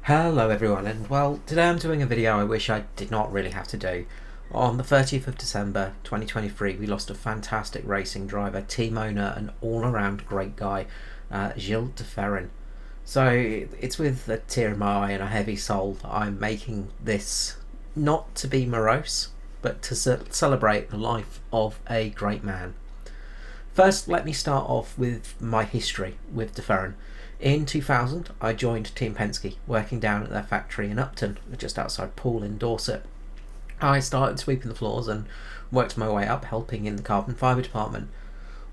Hello everyone, and well, today I'm doing a video I wish I did not really have to do. On the 30th of December 2023, we lost a fantastic racing driver, team owner, and all-around great guy, Gil De Ferran. So it's with a tear in my eye and a heavy soul I'm making this, not to be morose, but to celebrate the life of a great man. First, let me start off with my history with De Ferran. In 2000, I joined Team Penske, working down at their factory in Upton, just outside Poole in Dorset. I started sweeping the floors and worked my way up, helping in the carbon fibre department.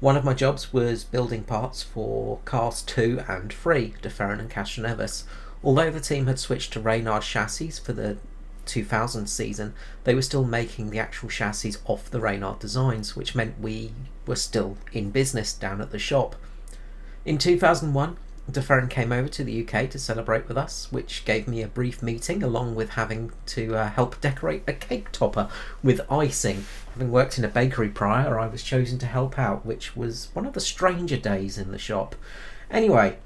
One of my jobs was building parts for cars 2 and 3, De Ferran and Castroneves. Although the team had switched to Reynard chassis for the 2000 season, they were still making the actual chassis off the Reynard designs, which meant we were still in business down at the shop. In 2001, De Ferran came over to the UK to celebrate with us, which gave me a brief meeting along with having to help decorate a cake topper with icing. Having worked in a bakery prior, I was chosen to help out, which was one of the stranger days in the shop. Anyway,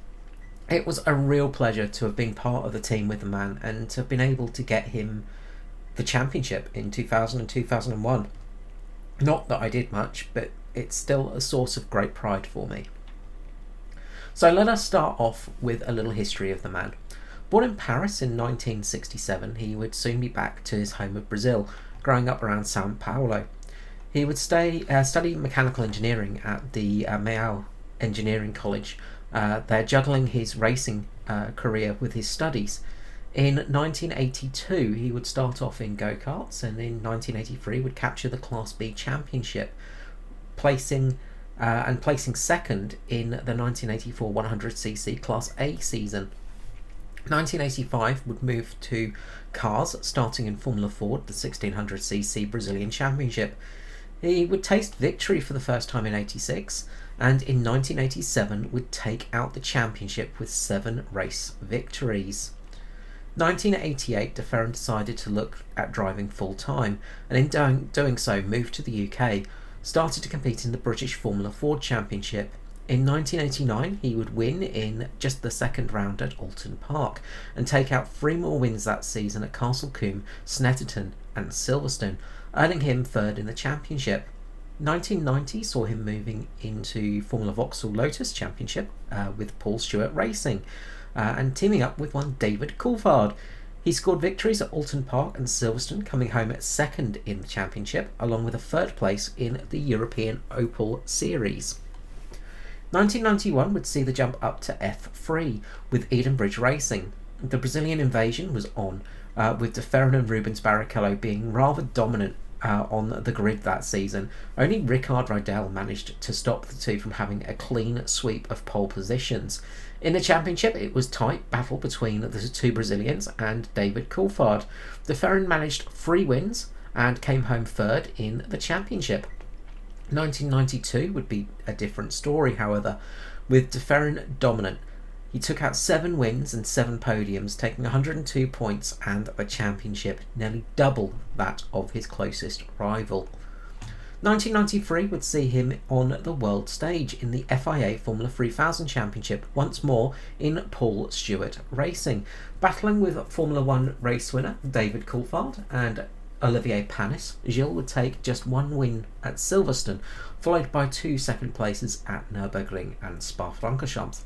it was a real pleasure to have been part of the team with the man and to have been able to get him the championship in 2000 and 2001. Not that I did much, but it's still a source of great pride for me. So let us start off with a little history of the man. Born in Paris in 1967, he would soon be back to his home of Brazil, growing up around São Paulo. He would study mechanical engineering at the Meao Engineering College, there juggling his racing career with his studies. In 1982, he would start off in go-karts, and in 1983 would capture the Class B championship, placing second in the 1984 100cc Class A season. 1985 would move to cars, starting in Formula Ford, the 1600cc Brazilian Championship. He would taste victory for the first time in 86, and in 1987 would take out the championship with 7 race victories. 1988, De Ferran decided to look at driving full-time, and in doing so moved to the UK, started to compete in the British Formula Ford Championship. In 1989, he would win in just the second round at Alton Park and take out 3 more wins that season at Castlecombe, Snetterton and Silverstone, earning him third in the championship. 1990 saw him moving into Formula Vauxhall Lotus Championship with Paul Stewart Racing and teaming up with one David Coulthard. He scored victories at Alton Park and Silverstone, coming home at second in the championship, along with a third place in the European Opel Series. 1991 would see the jump up to F3 with Edenbridge Racing. The Brazilian invasion was on, with De Ferran and Rubens Barrichello being rather dominant on the grid that season. Only Ricard Rodel managed to stop the two from having a clean sweep of pole positions. In the championship, it was tight battle between the two Brazilians and David Coulthard. De Ferran managed 3 wins and came home third in the championship. 1992 would be a different story, however, with De Ferran dominant. He took out 7 wins and 7 podiums, taking 102 points and the championship, nearly double that of his closest rival. 1993 would see him on the world stage in the FIA Formula 3000 Championship, once more in Paul Stewart Racing, battling with Formula 1 race winner David Coulthard and Olivier Panis. Gilles would take just 1 win at Silverstone, followed by 2 second places at Nürburgring and Spa-Francorchamps.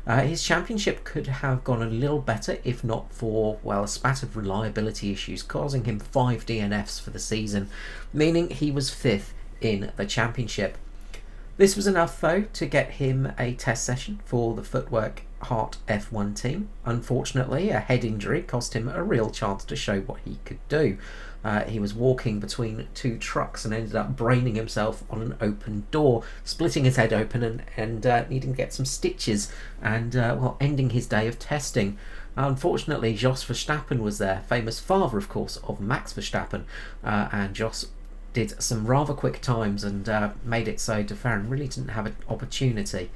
His championship could have gone a little better if not for, well, a spat of reliability issues, causing him 5 DNFs for the season, meaning he was 5th in the championship. This was enough, though, to get him a test session for the Footwork Hart F1 team. Unfortunately, a head injury cost him a real chance to show what he could do. He was walking between 2 trucks and ended up braining himself on an open door, splitting his head open and needing to get some stitches and ending his day of testing. Unfortunately, Jos Verstappen was there, famous father, of course, of Max Verstappen, and Jos did some rather quick times and made it so De Ferran really didn't have an opportunity.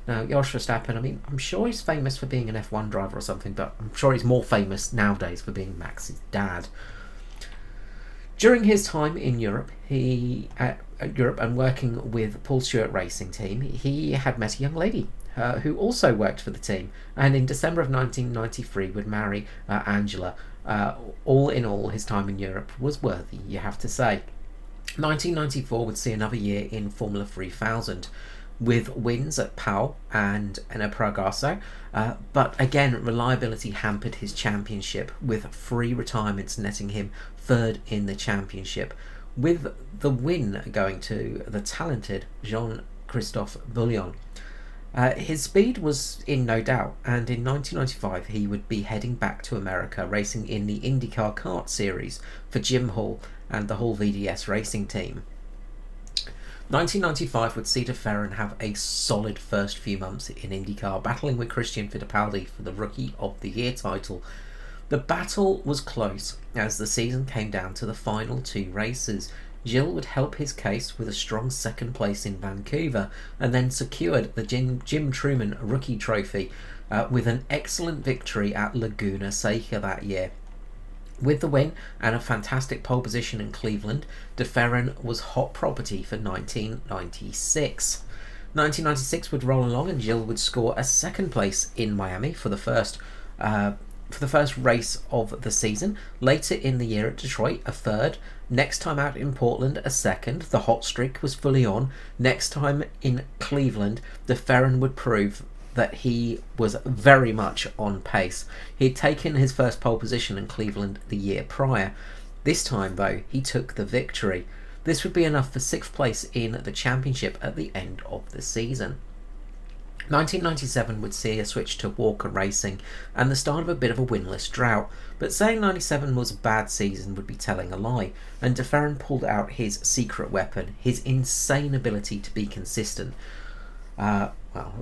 Now, Jos Verstappen, I mean, I'm sure he's famous for being an F1 driver or something, but I'm sure he's more famous nowadays for being Max's dad. During his time in Europe, and working with Paul Stewart Racing Team, he had met a young lady. who also worked for the team, and in December of 1993 would marry Angela. All in all, his time in Europe was worthy, you have to say. 1994 would see another year in Formula 3000, with wins at Pau and a Progresso, but again reliability hampered his championship, with 3 retirements netting him 3rd in the championship, with the win going to the talented Jean-Christophe Bouillon. His speed was in no doubt, and in 1995 he would be heading back to America, racing in the IndyCar kart series for Jim Hall and the Hall VDS racing team. 1995 would see De Ferran have a solid first few months in IndyCar, battling with Christian Fittipaldi for the Rookie of the Year title. The battle was close as the season came down to the final 2 races. Gil would help his case with a strong 2nd place in Vancouver, and then secured the Jim Truman Rookie Trophy with an excellent victory at Laguna Seca that year. With the win and a fantastic pole position in Cleveland, De Ferran was hot property for 1996. 1996 would roll along, and Gil would score a 2nd place in Miami for the first race of the season. Later in the year at Detroit, a 3rd. Next time out in Portland, a 2nd. The hot streak was fully on. Next time in Cleveland, De Ferran would prove that he was very much on pace. He'd taken his first pole position in Cleveland the year prior. This time, though, he took the victory. This would be enough for 6th place in the championship at the end of the season. 1997 would see a switch to Walker Racing and the start of a bit of a winless drought, but saying 97 was a bad season would be telling a lie, and De Ferran pulled out his secret weapon, his insane ability to be consistent.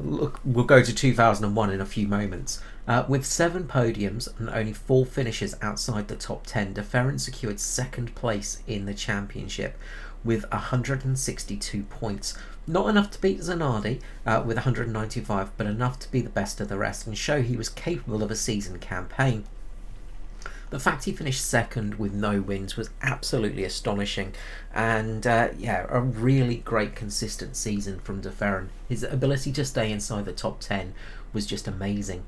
Look, we'll go to 2001 in a few moments. With 7 podiums and only 4 finishes outside the top 10, De Ferran secured 2nd place in the championship with 162 points. Not enough to beat Zanardi with 195, but enough to be the best of the rest and show he was capable of a season campaign. The fact he finished 2nd with no wins was absolutely astonishing, and a really great consistent season from De Ferran. His ability to stay inside the top 10 was just amazing.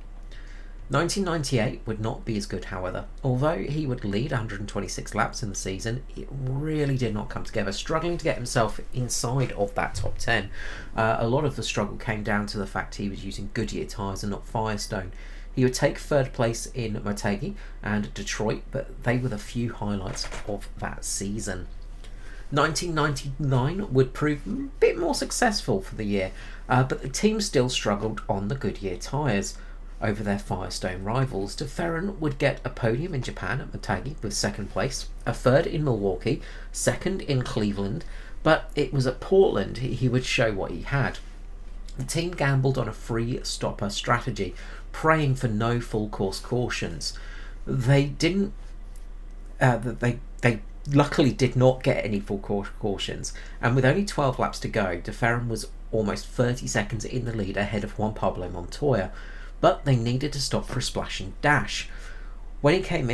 1998 would not be as good, however. Although he would lead 126 laps in the season, it really did not come together, struggling to get himself inside of that top 10. A lot of the struggle came down to the fact he was using Goodyear tyres and not Firestone. He would take 3rd place in Motegi and Detroit, but they were the few highlights of that season. 1999 would prove a bit more successful for the year, but the team still struggled on the Goodyear tyres over their Firestone rivals. De Ferran would get a podium in Japan at Motegi with 2nd place, a 3rd in Milwaukee, 2nd in Cleveland, but it was at Portland he would show what he had. The team gambled on a free stopper strategy, praying for no full course cautions. They didn't. They luckily did not get any full course cautions, and with only 12 laps to go, De Ferran was almost 30 seconds in the lead ahead of Juan Pablo Montoya. But they needed to stop for a splashing dash. When he came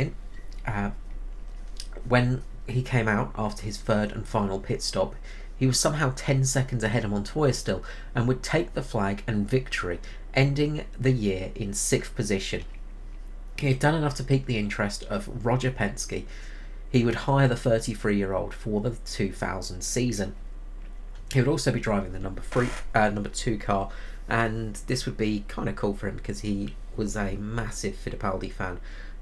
out after his 3rd and final pit stop, he was somehow 10 seconds ahead of Montoya still, and would take the flag and victory, ending the year in 6th position. He had done enough to pique the interest of Roger Penske. He would hire the 33-year-old for the 2000 season. He would also be driving the number 2 car, and this would be kind of cool for him because he was a massive Fittipaldi fan,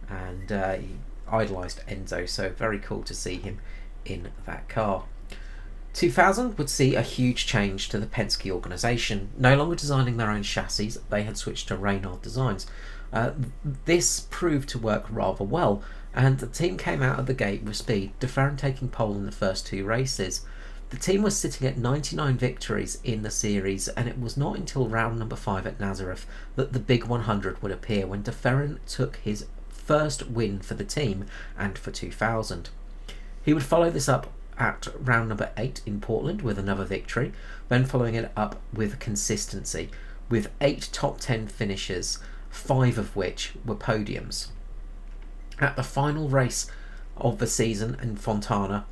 and he idolised Enzo, so very cool to see him in that car. 2000 would see a huge change to the Penske organisation. No longer designing their own chassis, they had switched to Reynard Designs. This proved to work rather well, and the team came out of the gate with speed, De Ferran taking pole in the first 2 races. The team was sitting at 99 victories in the series, and it was not until round number 5 at Nazareth that the big 100 would appear, when De Ferran took his first win for the team and for 2000. He would follow this up at round number 8 in Portland with another victory, then following it up with consistency, with 8 top 10 finishes, 5 of which were podiums. At the final race of the season in Fontana,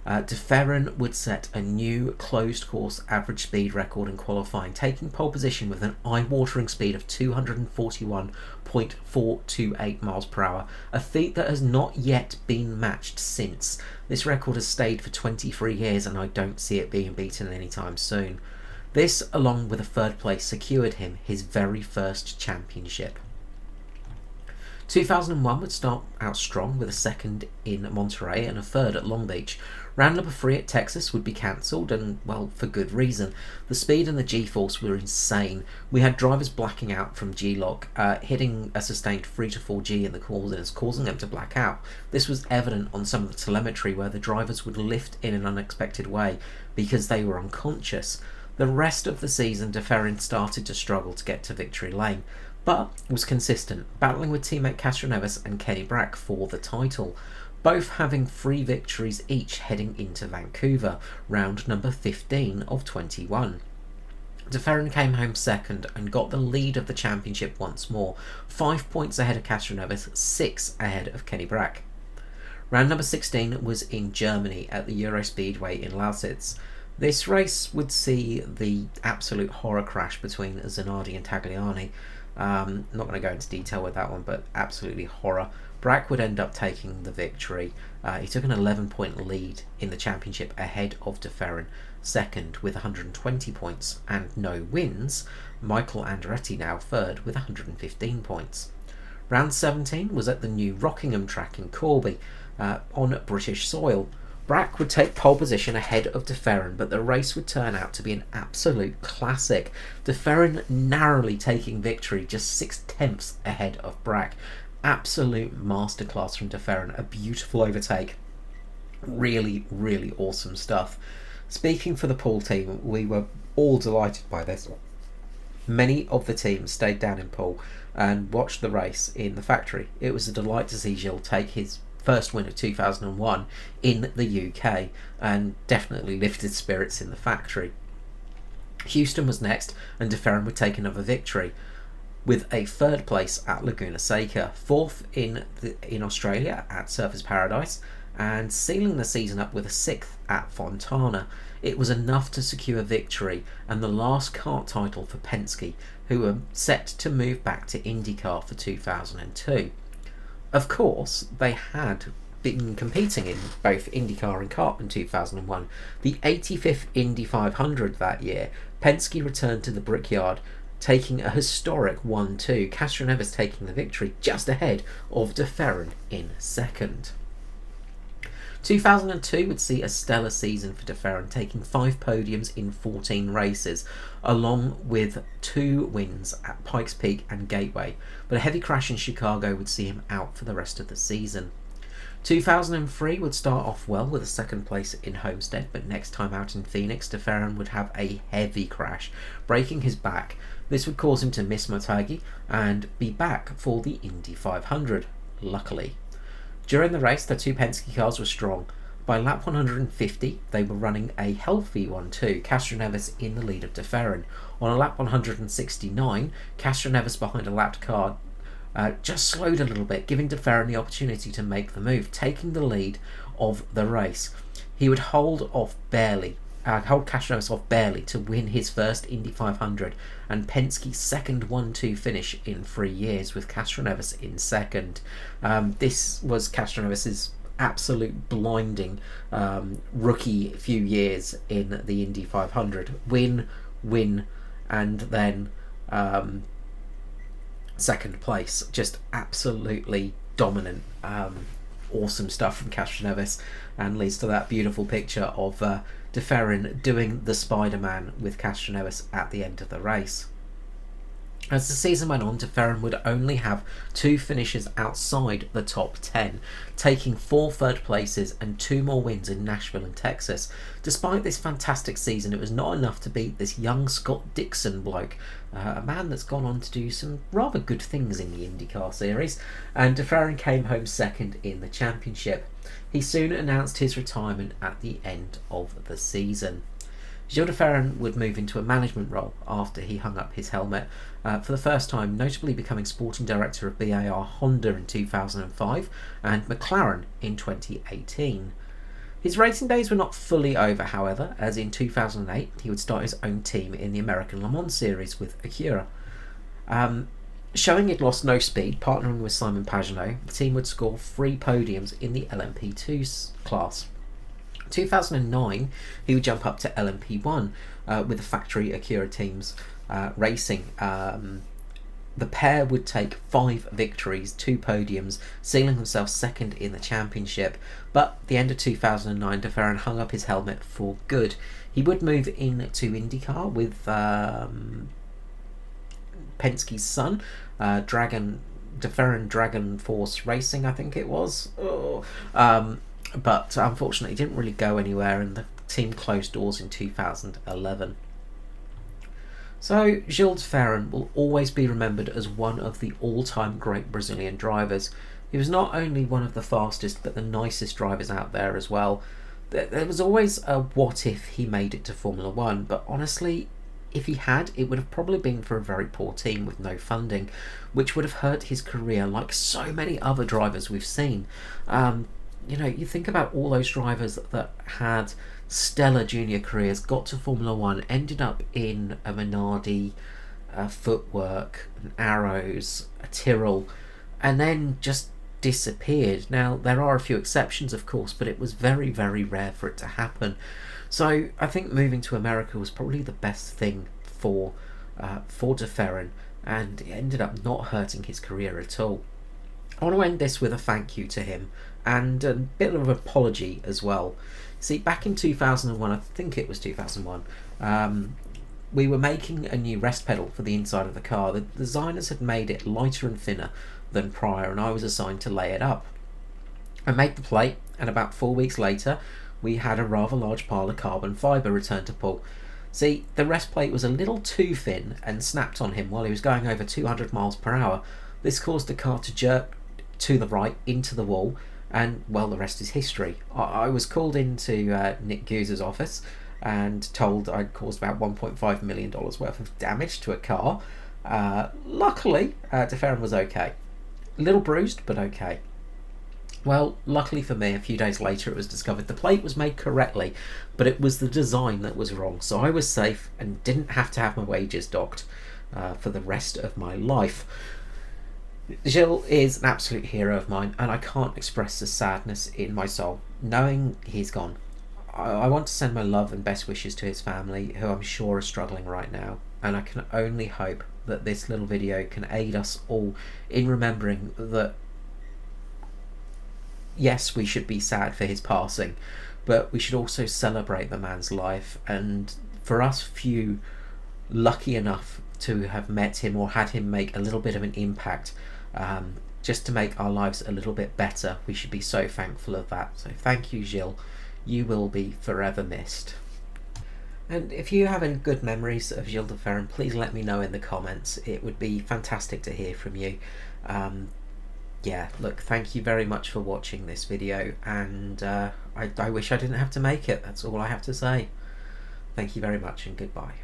De Ferran would set a new closed course average speed record in qualifying, taking pole position with an eye-watering speed of 241.428 miles per hour, a feat that has not yet been matched since. This record has stayed for 23 years and I don't see it being beaten anytime soon. This, along with a third place, secured him his very first championship. 2001 would start out strong with a second in Monterey and a third at Long Beach. Round number 3 at Texas would be cancelled, and well, for good reason. The speed and the G-force were insane. We had drivers blacking out from G-lock, hitting a sustained 3 to 4 G in the corners, causing them to black out. This was evident on some of the telemetry where the drivers would lift in an unexpected way because they were unconscious. The rest of the season, De Ferran started to struggle to get to victory lane, but was consistent, battling with teammate Castroneves and Kenny Brack for the title, both having 3 victories each heading into Vancouver, round number 15 of 21. De Ferran came home second and got the lead of the championship once more, 5 points ahead of Castroneves, 6 ahead of Kenny Brack. Round number 16 was in Germany at the Euro Speedway in Lausitz. This race would see the absolute horror crash between Zanardi and Tagliani. Not going to go into detail with that one, but absolutely horror. Brack would end up taking the victory. He took an 11-point lead in the championship ahead of De Ferran, second with 120 points and no wins. Michael Andretti now third with 115 points. Round 17 was at the new Rockingham track in Corby on British soil. Brack would take pole position ahead of De Ferran, but the race would turn out to be an absolute classic. De Ferran narrowly taking victory, just 6/10 ahead of Brack. Absolute masterclass from De Ferran, a beautiful overtake. Really, really awesome stuff. Speaking for the pool team, we were all delighted by this. Many of the teams stayed down in pool and watched the race in the factory. It was a delight to see Gil take his first win of 2001 in the UK and definitely lifted spirits in the factory. Houston was next and De Ferran would take another victory with a third place at Laguna Seca, fourth in Australia at Surfers Paradise, and sealing the season up with a 6th at Fontana. It was enough to secure victory and the last kart title for Penske, who were set to move back to IndyCar for 2002. Of course, they had been competing in both IndyCar and kart in 2001. The 85th Indy 500 that year, Penske returned to the Brickyard, taking a historic 1-2, Castroneves taking the victory just ahead of De Ferran in second. 2002 would see a stellar season for De Ferran, taking 5 podiums in 14 races, along with 2 wins at Pikes Peak and Gateway, but a heavy crash in Chicago would see him out for the rest of the season. 2003 would start off well with a 2nd place in Homestead, but next time out in Phoenix, De Ferran would have a heavy crash, breaking his back. This would cause him to miss Motegi and be back for the Indy 500, luckily. During the race, the 2 Penske cars were strong. By lap 150, they were running a healthy 1-2, Castroneves in the lead of De Ferran. On a lap 169, Castroneves behind a lapped car just slowed a little bit, giving De Ferran the opportunity to make the move, taking the lead of the race. He would hold Castroneves off barely to win his first Indy 500 and Penske's second 1-2 finish in 3 years, with Castroneves in second. This was Castroneves' absolute blinding rookie few years in the Indy 500. Win, and then second place. Just absolutely dominant. Awesome stuff from Castroneves, and leads to that beautiful picture of De Ferran doing the Spider-Man with Castroneves at the end of the race. As the season went on, De Ferran would only have 2 finishes outside the top 10, taking 4 third places and 2 more wins in Nashville and Texas. Despite this fantastic season, it was not enough to beat this young Scott Dixon bloke, a man that's gone on to do some rather good things in the IndyCar series, and De Ferran came home second in the championship. He soon announced his retirement at the end of the season. Gil De Ferran would move into a management role after he hung up his helmet, for the first time notably becoming sporting director of BAR Honda in 2005 and McLaren in 2018. His racing days were not fully over, however, as in 2008 he would start his own team in the American Le Mans Series with Acura. Showing he'd lost no speed, partnering with Simon Pagenaud, the team would score 3 podiums in the LMP2 class. 2009 he would jump up to LMP1 with the factory Acura teams racing. The pair would take 5 victories, 2 podiums, sealing themselves second in the championship. But at the end of 2009, De Ferran hung up his helmet for good. He would move into IndyCar with Penske's son, De Ferran Dragon Force Racing, I think it was. But unfortunately, it didn't really go anywhere, and the team closed doors in 2011. So, Gil De Ferran will always be remembered as one of the all-time great Brazilian drivers. He was not only one of the fastest, but the nicest drivers out there as well. There was always a what if he made it to Formula 1, but honestly, if he had, it would have probably been for a very poor team with no funding, which would have hurt his career like so many other drivers we've seen. You know, you think about all those drivers that had stellar junior careers, got to Formula 1, ended up in a Minardi, Footwork, an Arrows, a Tyrrell, and then just disappeared. Now, there are a few exceptions, of course, but it was very, very rare for it to happen. So I think moving to America was probably the best thing for De Ferran, and it ended up not hurting his career at all. I want to end this with a thank you to him and a bit of an apology as well. See, back in 2001, I think it was 2001, we were making a new rest pedal for the inside of the car. The designers had made it lighter and thinner than prior, and I was assigned to lay it up. I made the plate, and about 4 weeks later, we had a rather large pile of carbon fibre returned to Paul. See, the rest plate was a little too thin and snapped on him while he was going over 200 miles per hour. This caused the car to jerk to the right into the wall, and well, the rest is history. I was called into Nick Guse's office and told I'd caused about $1.5 million worth of damage to a car. Luckily, De Ferran was okay. A little bruised, but okay. Well, luckily for me, a few days later it was discovered the plate was made correctly, but it was the design that was wrong, so I was safe and didn't have to have my wages docked for the rest of my life. Gil is an absolute hero of mine, and I can't express the sadness in my soul knowing he's gone. I want to send my love and best wishes to his family, who I'm sure are struggling right now, and I can only hope that this little video can aid us all in remembering that yes, we should be sad for his passing, but we should also celebrate the man's life. And for us few lucky enough to have met him or had him make a little bit of an impact, just to make our lives a little bit better, we should be so thankful of that. So thank you, Gil. You will be forever missed. And if you have any good memories of Gil De Ferran, please let me know in the comments. It would be fantastic to hear from you. Yeah, look, thank you very much for watching this video, and I wish I didn't have to make it. That's all I have to say. Thank you very much, and goodbye.